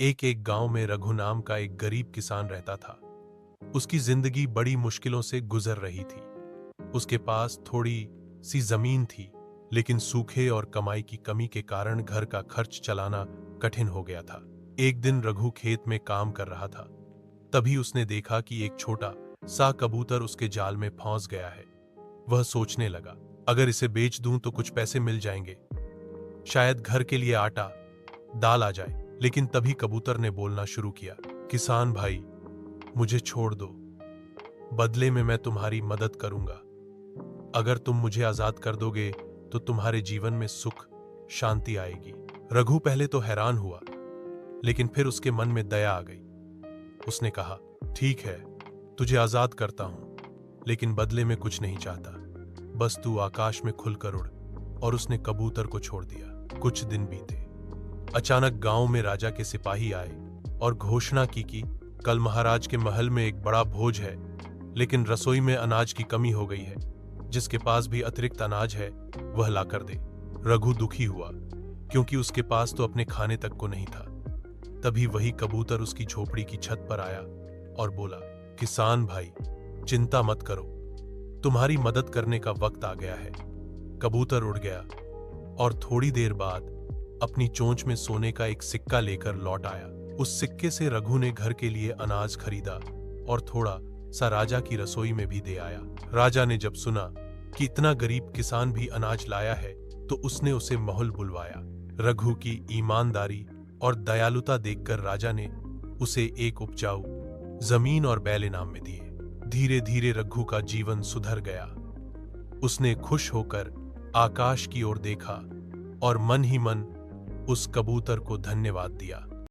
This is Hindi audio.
एक एक गांव में रघु नाम का एक गरीब किसान रहता था। उसकी जिंदगी बड़ी मुश्किलों से गुजर रही थी। उसके पास थोड़ी सी जमीन थी, लेकिन सूखे और कमाई की कमी के कारण घर का खर्च चलाना कठिन हो गया था। एक दिन रघु खेत में काम कर रहा था। तभी उसने देखा कि एक छोटा सा कबूतर उसके जाल में फंस गया है। वह सोचने लगा, अगर इसे बेच दूं तो कुछ पैसे मिल जाएंगे, शायद घर के लिए आटा दाल आ जाए। लेकिन तभी कबूतर ने बोलना शुरू किया, किसान भाई, मुझे छोड़ दो, बदले में मैं तुम्हारी मदद करूंगा। अगर तुम मुझे आजाद कर दोगे तो तुम्हारे जीवन में सुख शांति आएगी। रघु पहले तो हैरान हुआ, लेकिन फिर उसके मन में दया आ गई। उसने कहा, ठीक है, तुझे आजाद करता हूं, लेकिन बदले में कुछ नहीं चाहता, बस तू आकाश में खुलकर उड़। और उसने कबूतर को छोड़ दिया। कुछ दिन बीते। अचानक गांव में राजा के सिपाही आए और घोषणा की कि कल महाराज के महल में एक बड़ा भोज है, लेकिन रसोई में अनाज की कमी हो गई है। जिसके पास भी अतिरिक्त अनाज है वह लाकर दे। रघु दुखी हुआ, क्योंकि उसके पास तो अपने खाने तक को नहीं था। तभी वही कबूतर उसकी झोपड़ी की छत पर आया और बोला, किसान भाई, चिंता मत करो, तुम्हारी मदद करने का वक्त आ गया है। कबूतर उड़ गया और थोड़ी देर बाद अपनी चोंच में सोने का एक सिक्का लेकर लौट आया। उस सिक्के से रघु ने घर के लिए अनाज खरीदा और थोड़ा सा राजा की रसोई में भी दे आया। राजा ने जब सुना कि इतना गरीब किसान भी अनाज लाया है, तो उसने उसे महल बुलवाया। रघु की ईमानदारी और दयालुता देखकर राजा ने उसे एक उपजाऊ जमीन और बैल इनाम में दिए। धीरे धीरे रघु का जीवन सुधर गया। उसने खुश होकर आकाश की ओर देखा और मन ही मन उस कबूतर को धन्यवाद दिया।